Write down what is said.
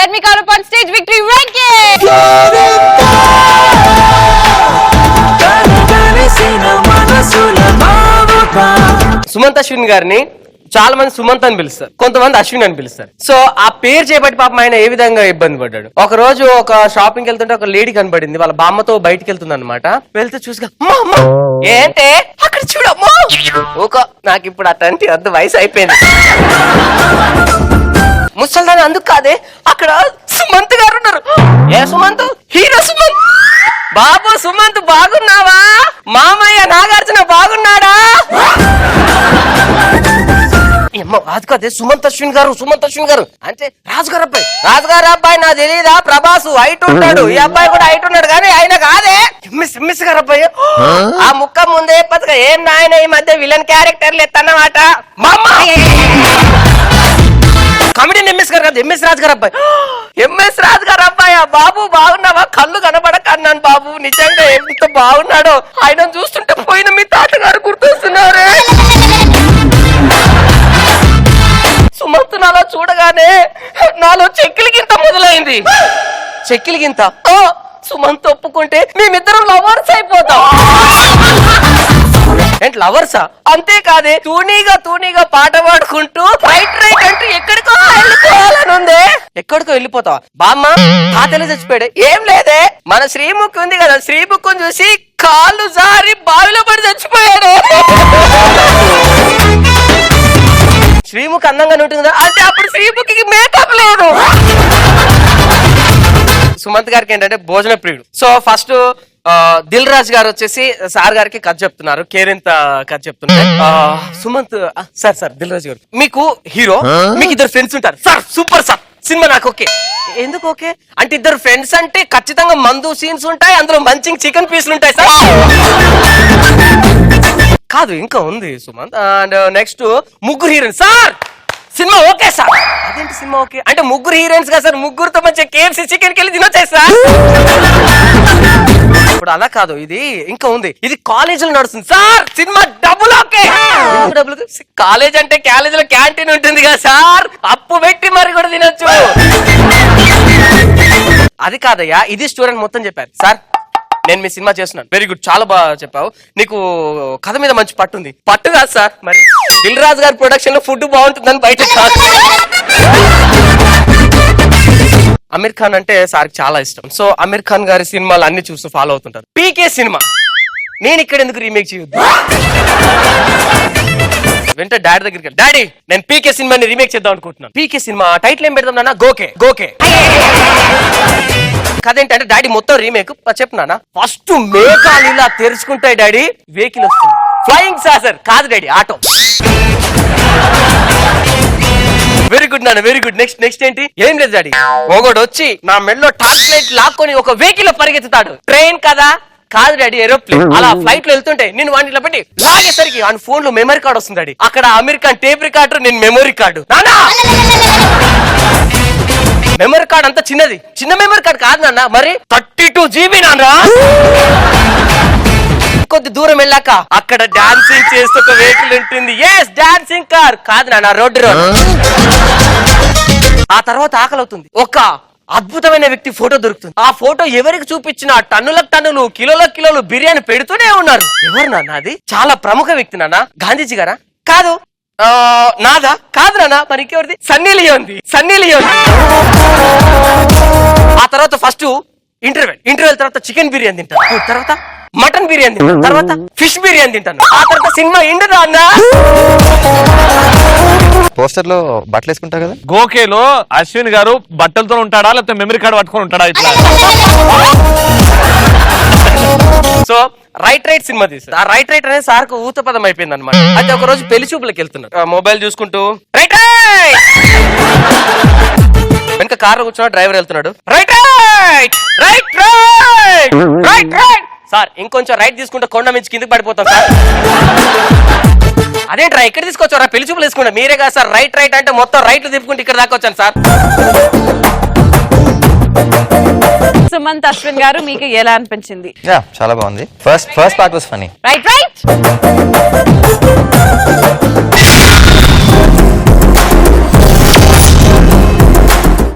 Let me call upon stage Victory Rankin. Sumanth Ashwin గారిని చాలా మంది సుమంత్ అని పిలుస్తారు, కొంతమంది అశ్విన్ అని పిలుస్తారు. సో ఆ పేరు చేపట్టి పాపం ఆయన ఏ విధంగా ఇబ్బంది పడ్డాడు. ఒక రోజు ఒక షాపింగ్ వెళ్తుంటే ఒక లేడీ కనబడింది, వాళ్ళ బామ్మతో బయటికి వెళ్తుంది అనమాట. వెళ్తే చూసుగా ఏంటే అక్కడ చూడమ్మా ఒక నాకు ఇప్పుడు అట్లాంటి అంత వయసు అయిపోయింది. ముసల్దాని అందుకు కాదే, అక్కడ సుమంత్ గారు ఉన్నారు. ఏ సుమంత్? హీరో సుమంత్. బాబు సుమంత్ బాగున్నావా? మామయ్య నాగార్జున బాగున్నాడా? అది కాదే సుమంత్ అశ్విన్ గారు. సుమంత్ అశ్విన్ గారు అంటే రాజుగారు అబ్బాయి. రాజుగారు అబ్బాయి నాకు తెలియదా? ప్రభాసు హైట్ ఉంటాడు, ఈ అబ్బాయి కూడా హైట్ ఉన్నాడు, కానీ ఆయన కాదే ఎంఎస్ గారు అబ్బాయి. ఆ ముక్క ముందే పథక ఏం నాయన ఈ మధ్య విలన్ క్యారెక్టర్లు ఎత్తన్నమాట. కమెడియన్ ఎంఎస్ గారు కాదు, ఎంఎస్ రాజు గారు అబ్బాయి. ఎంఎస్ రాజు గారు అబ్బాయి. బాబు బాగున్నావా? కళ్ళు కనబడక అన్నాను బాబు, నిజంగా ఎంత బాగున్నాడో. ఆయన చూస్తుంటే పోయిన మీ తాతగారు గుర్తొస్తున్నారే. సుమంత్ నాలో చూడగానే నాలో చెక్కిలి గింత మొదలైంది. చెక్కిలి గింత సుమంత్ ఒప్పుకుంటే మేమిద్దరం లవర్స్ అయిపోతాం. ఏంటి లవర్సా? అంతేకాదే తూనీగా పాట పాడుకుంటూ రైట్ అంటే ఎక్కడికో వెళ్ళిపోవాలని ఉంది. ఎక్కడికో వెళ్ళిపోతావా? బామ్మ తాతలే చచ్చిపోయాడు. ఏం లేదే, మన శ్రీముఖి ఉంది కదా, శ్రీముఖిని చూసి కాళ్ళు జారి బావిలో పడి చచ్చిపోయాడు. శ్రీముఖి అందంగా ఉంటుంది కదా, అంటే అప్పుడు శ్రీముఖికి మేకప్ లేదు. సుమంత్ గారికి ఏంటంటే భోజన ప్రియుడు. సో ఫస్ట్ దిల్ రాజు గారు వచ్చేసి సార్ గారికి కథ చెప్తున్నారు, కేరింత కథ చెప్తున్నారు. సుమంత్ సార్ దిల్ రాజు గారు మీకు హీరో, మీకు ఇద్దరు ఫ్రెండ్స్ ఉంటారు సార్. సూపర్ సార్, సినిమా నాకు ఓకే. ఎందుకు ఓకే అంటే ఇద్దరు ఫ్రెండ్స్ అంటే ఖచ్చితంగా మందు సీన్స్ ఉంటాయి, అందులో మంచి చికెన్ పీసులు ఉంటాయి సార్. కాదు ఇంకా ఉంది సుమంత్. అండ్ నెక్స్ట్ ముగ్గురు heroines sir. Cinema okay sir. అదేంటి సినిమా ఓకే అంటే ముగ్గురు హీరోయిన్స్ కదా సార్, ముగ్గురుతో మంచిగా KFC చికెన్ కెళ్ళి తినొచ్చాయి సార్. ఇప్పుడు అలా కాదు, ఇది ఇంకా ఉంది. ఇది కాలేజీలో నడుస్తుంది sir. Cinema double okay. College అంటే కాలేజీలో క్యాంటీన్ ఉంటుంది కదా సార్, అప్పు పెట్టి మరి కూడా తినొచ్చు. అది కాదయ్యా, ఇది స్టూడెంట్ మొత్తం చెప్పారు సార్. నేను మీ సినిమా చేస్తున్నాను, వెరీ గుడ్, చాలా బాగా చెప్పావు, నీకు కథ మీద మంచి పట్టు ఉంది. పట్టు కాదు సార్, మరి దిల్ రాజు గారి ప్రొడక్షన్ లో ఫుడ్ బాగుంటుందని బయట కాదు. అమీర్ ఖాన్ అంటే సార్కి చాలా ఇష్టం. సో అమీర్ ఖాన్ గారి సినిమాలు అన్ని చూస్తూ ఫాలో అవుతుంటారు. పీకే సినిమా నేను ఇక్కడ ఎందుకు రీమేక్ చేయొద్దు? వెంట డాడీ దగ్గరికి వెళ్ళి, డాడీ నేను పీకే సినిమాని రీమేక్ చేద్దాం అనుకుంటున్నాను. పీకే సినిమా టైటిల్ ఏం పెడదాం నాన్న? గోకే. కదేంటంటే డాడీ మొత్తం రీమేక్ చెప్పు నాన్న. ఫస్ట్ మేఘాలు ఇలా తెరుచుకుంటాయి డాడీ, వెహికల్ వస్తుంది, ఫ్లయింగ్ సాసర్ కాదు డాడీ, ఆటో. వెరీ గుడ్ నాన్న, వెరీ గుడ్. నెక్స్ట్ ఏంటి? ఏం లేదు డాడీ, ఒకడు వచ్చి నా మెడలో టార్చ్ లైట్ లాక్కొని ఒక వెహికల్ లో పరిగెత్తుతాడు. ట్రైన్ కదా? కాదు డాడీ, ఏరోప్లేన్. అలా ఫ్లైట్ లో వెళ్తుంటే నేను వాడిని ఇలా పెట్టి లాగేసరికి ఆ ఫోన్ లో మెమరీ కార్డు వస్తుంది డాడీ. అక్కడ అమీర్ ఖాన్ టేప్ రికార్డర్, నేను మెమరీ కార్డు. నానా మెమరీ కార్డ్ అంతా చిన్నది, చిన్న మెమరీ కార్డ్ కాదు నాన్న, మరి 32 GB నాన్న. కొద్ది దూరం వెళ్ళాక అక్కడ డాన్సింగ్ చేస్తూ ఒక వెహికల్ ఉంటుంది. ఎస్, డాన్సింగ్ కార్ కాదు నాన్న, రోడ్. ఆ తర్వాత ఆకలి అవుతుంది, ఒక అద్భుతమైన వ్యక్తి ఫోటో దొరుకుతుంది. ఆ ఫోటో ఎవరికి చూపించిన టన్నులకు టన్నులు, కిలోలకు కిలోలు బిర్యానీ పెడుతూనే ఉన్నారు. ఎవరు నాన్న అది? చాలా ప్రముఖ వ్యక్తి నాన్న. గాంధీజీ గారా? కాదు. నాదా? కాదు నాన్న, మరి ఇంకెవరిది? Sunny Leone. ఆ తర్వాత ఫస్ట్ ఇంటర్వెల్ తర్వాత చికెన్ బిర్యానీ తింటాను, తర్వాత మటన్ బిర్యానీ తింటాను, తర్వాత ఫిష్ బిర్యానీ తింటాను, ఆ తర్వాత సినిమా ఇండదా అన్న. పోస్టర్ లో బట్టలు వేసుకుంటా కదా. గోకేలో అశ్విన్ గారు బట్టలతో ఉంటాడా లేకపోతే మెమరీ కార్డు పట్టుకొని ఉంటాడా? ఇట్లా సో రైట్ సినిమా తీసారు. ఆ రైట్ అనేది సార్ కు ఊత పదం అయిపోయింది అనమాట. అయితే ఒక రోజు పెళ్లి చూపులకు వెళ్తున్నారు, మొబైల్ చూసుకుంటూ రైట్ వెనక కార్ లో కూర్చున్నాడు, డ్రైవర్ వెళ్తున్నాడు. రైట్ సార్ ఇంకొంచెం రైట్ తీసుకుంటే కొండ మించి కిందకి పడిపోతాం సార్. అదేంట్రా ఎక్కడ తీసుకొచ్చారా? పెళ్లి చూపులు వేసుకుంటా. మీరే కదా సార్ రైట్ అంటే మొత్తం రైట్లు తిప్పుకుంటే ఇక్కడ దాకా వచ్చాను సార్. సుమంత్ అశ్విన్ గారు మీకు ఎలా అనిపించింది? చాలా బాగుంది. First part was funny. Right